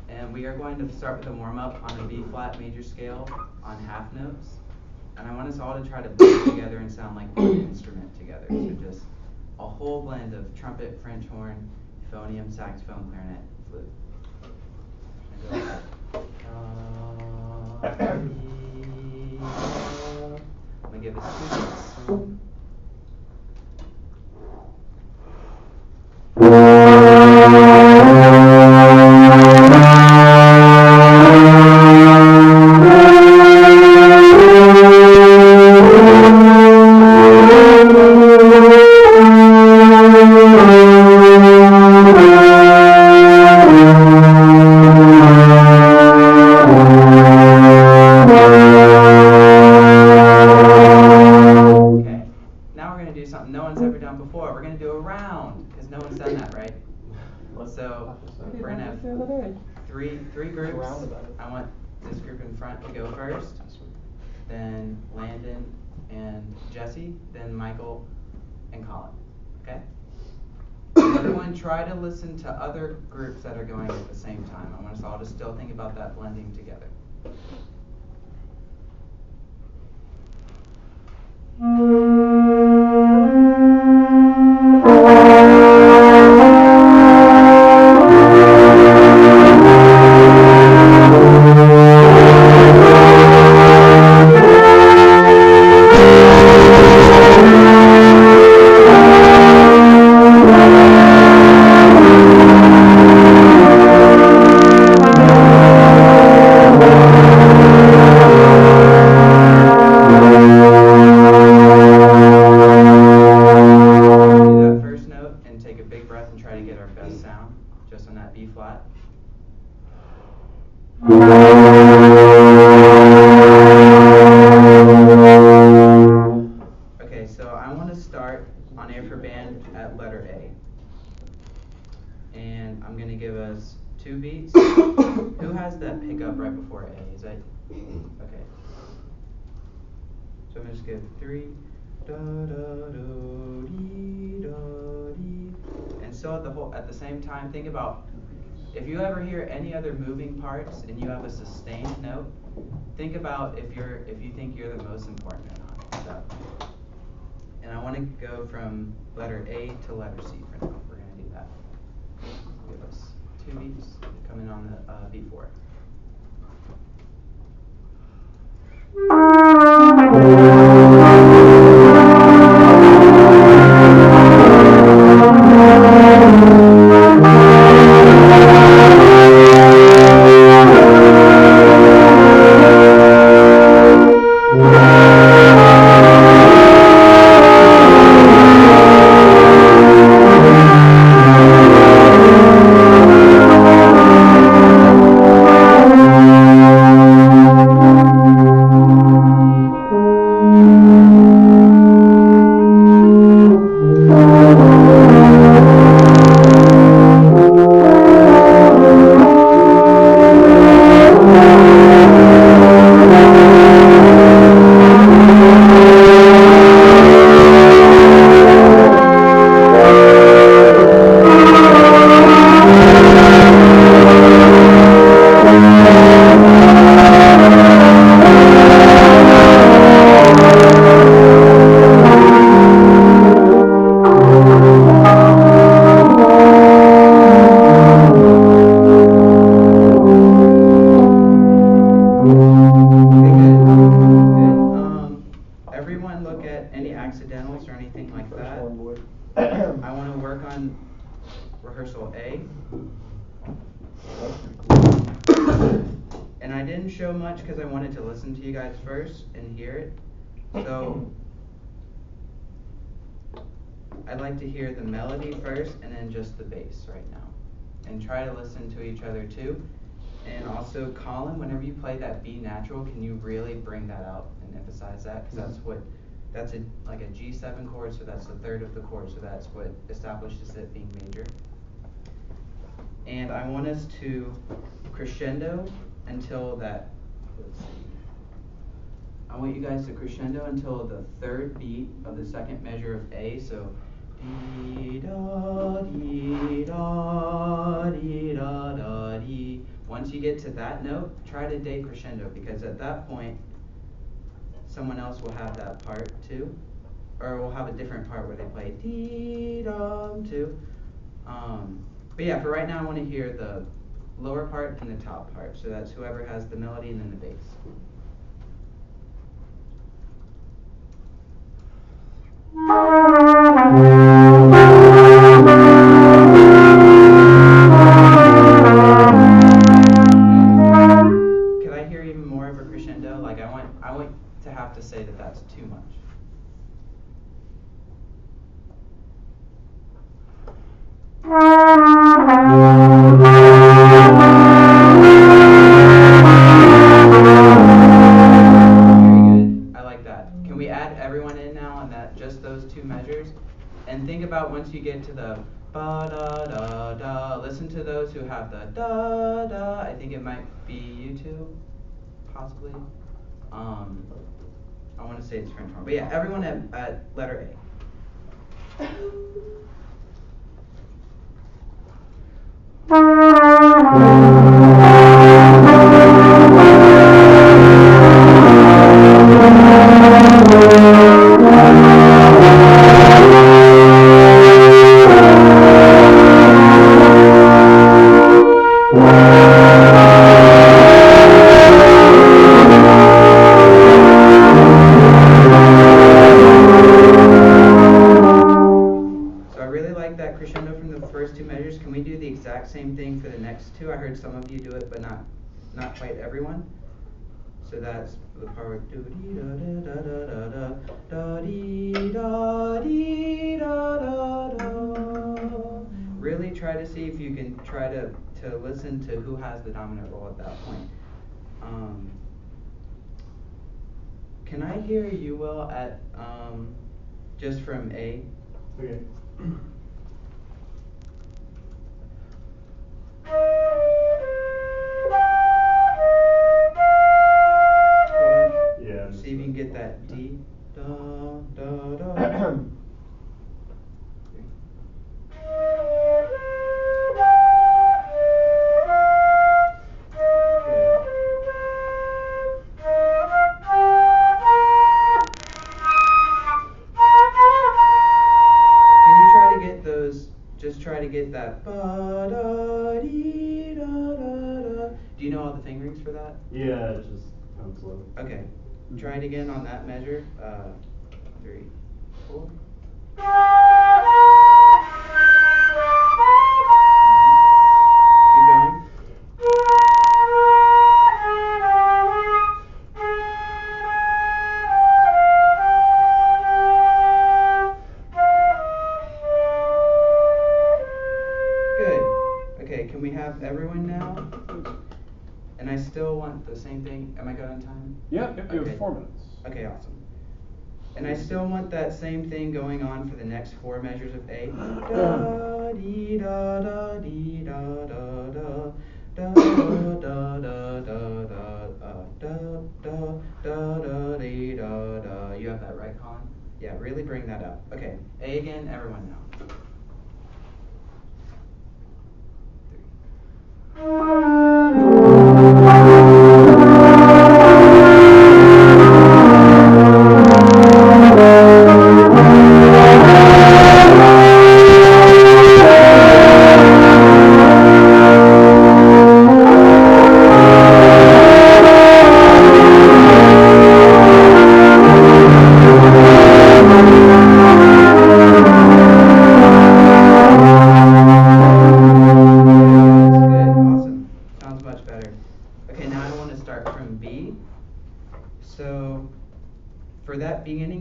And we are going to start with a warm-up on the B flat major scale on half notes. And I want us all to try to blend together and sound like one instrument together. So just a whole blend of trumpet, French horn, euphonium, saxophone, clarinet, flute. And go like that. I'm going to give us 2 beats. No one's ever done before. We're going to do a round, because no one's done that, right? So we're going to have three groups. I want this group in front to go first, then Landon and Jesse, then Michael and Colin. Okay? Everyone try to listen to other groups that are going at the same time. I want us all to still think about that blending together. Okay, so I want to start on A for band at letter A. And I'm going to give us 2 beats. Who has that pickup right before A? Is that okay? So I'm going to just give 3 da da do dee da dee. And so at the same time, think about if you ever hear any other moving parts and you have a sustained note, think about if you think you're the most important or not. So, and I want to go from letter A to letter C for now. We're going to do that. Give us 2 beats coming on the B4. Accidentals or anything like that. I want to work on rehearsal A. And I didn't show much because I wanted to listen to you guys first and hear it. So I'd like to hear the melody first and then just the bass right now. And try to listen to each other too. And also, Colin, whenever you play that B natural, can you really bring that out and emphasize that? Because that's like a G7 chord, so that's the third of the chord, so that's what establishes it being major. And I want us to crescendo until that, let's see. I want you guys to crescendo until the third beat of the second measure of A, so dee da dee da dee da da dee. 1, once you get to that note, try to decrescendo, because at that point, someone else will have that part too, or we'll have a different part where they play dee-dum too. But yeah, for right now, I want to hear the lower part and the top part. So that's whoever has the melody and then the bass. Could I hear even more of a crescendo? Like I want to have to say that that's too much. Everyone in now on that, just those two measures, and think about once you get to the ba da da da. Listen to those who have the da da. I think it might be you two, possibly. I want to say it's French horn, but yeah, everyone at letter A. Same thing for the next two. I heard some of you do it, but not quite everyone. So that's the part where do dee da da da da da dee da dee da da da. Really try to see if you can try to listen to who has the dominant role at that point. Can I hear you, Will, at just from A? Okay. Yeah. See if you can get that D. Da, da, da. Just try to get that ba da dee da da da. Do you know all the fingerings for that? Yeah, it's just kind of slow. Okay. Try it again on that measure. 3, 4. Keep going. Can we have everyone now? And I still want the same thing. Am I good on time? Yeah, you have 4 minutes. Okay, awesome. And I still want that same thing going on for the next 4 measures of A. Da dee da da dee da da da da da da da da dee da da. You have that right, Colin? Yeah, really bring that up. Okay, A again, everyone now.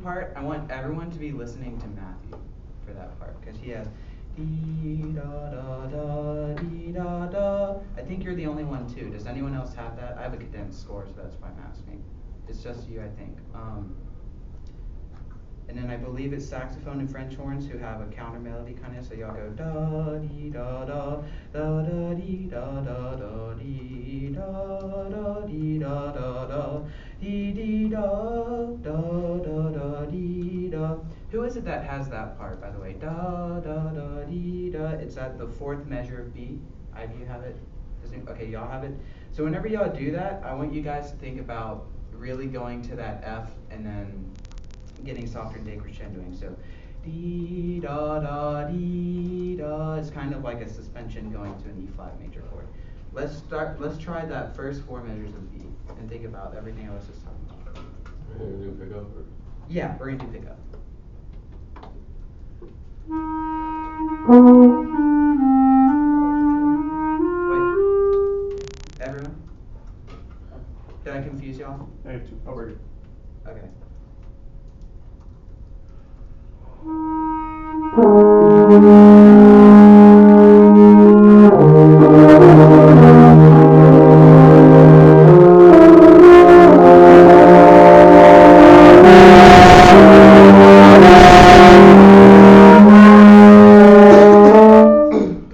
Part, I want everyone to be listening to Matthew for that part, because he has dee da da da dee da da. I think you're the only one too. Does anyone else have that? I have a condensed score, so that's why I'm asking. It's just you, I think. And then I believe it's saxophone and French horns who have a counter melody kind of, so y'all go da dee da da da da dee da da da dee da da dee da da da dee dee da da da da dee da. Who is it that has that part, by the way? Da da da dee da. It's at the 4th measure of B. Ivy, you have it? Okay, y'all have it. So whenever y'all do that, I want you guys to think about really going to that F and then getting softer and decrescendoing. So dee da da dee da. It's kind of like a suspension going to an E flat major chord. Let's try that first 4 measures of B and think about everything I was just talking about. We're gonna do pick up or? Yeah, we're gonna do pickup. Wait, everyone? Did I confuse y'all? -2. Oh, we're good. Okay.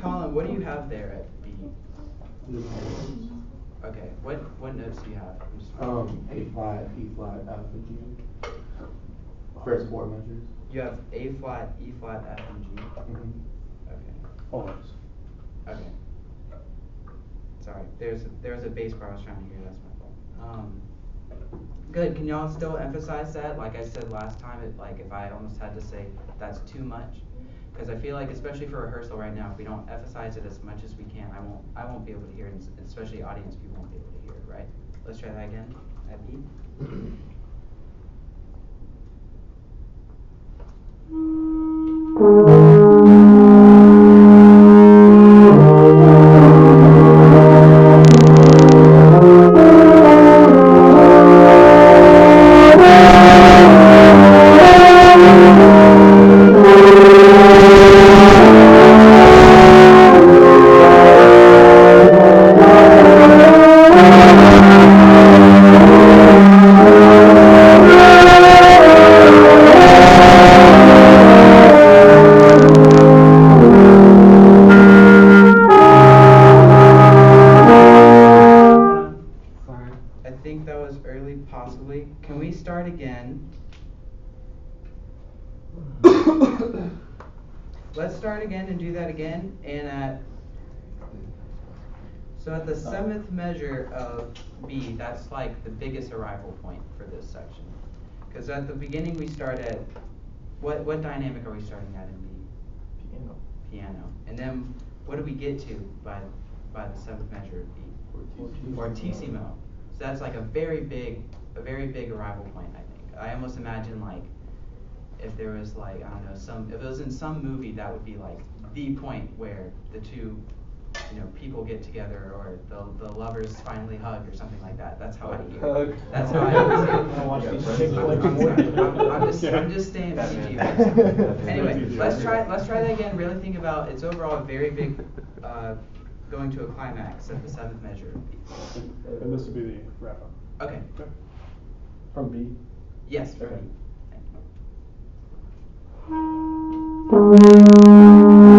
Colin, what do you have there at B? Okay, what notes do you have? A flat, E flat, F, and G. First 4 measures. You have A flat, E flat, F, and G. Mm-hmm. Okay. Almost. Okay. Sorry, there's a bass bar I was trying to hear. That's my fault. Good. Can y'all still emphasize that? Like I said last time, if I almost had to say that's too much, because I feel like especially for rehearsal right now, if we don't emphasize it as much as we can, I won't be able to hear it, and especially audience people won't be able to hear it. Right? Let's try that again. At B. I think that was early, possibly. Can we start again? Let's start again and do that again. And so at the 7th measure of B, that's like the biggest arrival point for this section. Because at the beginning we start at, what dynamic are we starting at in B? Piano. Piano. And then what do we get to by the 7th measure of B? Fortissimo. So that's like a very big arrival point, I think. I almost imagine like if there was like, I don't know, if it was in some movie, that would be like the point where the two, people get together, or the lovers finally hug or something like that. That's how I hear it. That's how I see it. I'm just staying PG. Anyway, let's try that again. Really think about, it's overall a very big going to a climax at the 7th measure. And this would be the wrap up. Okay. From B? Yes. Okay. Thank you.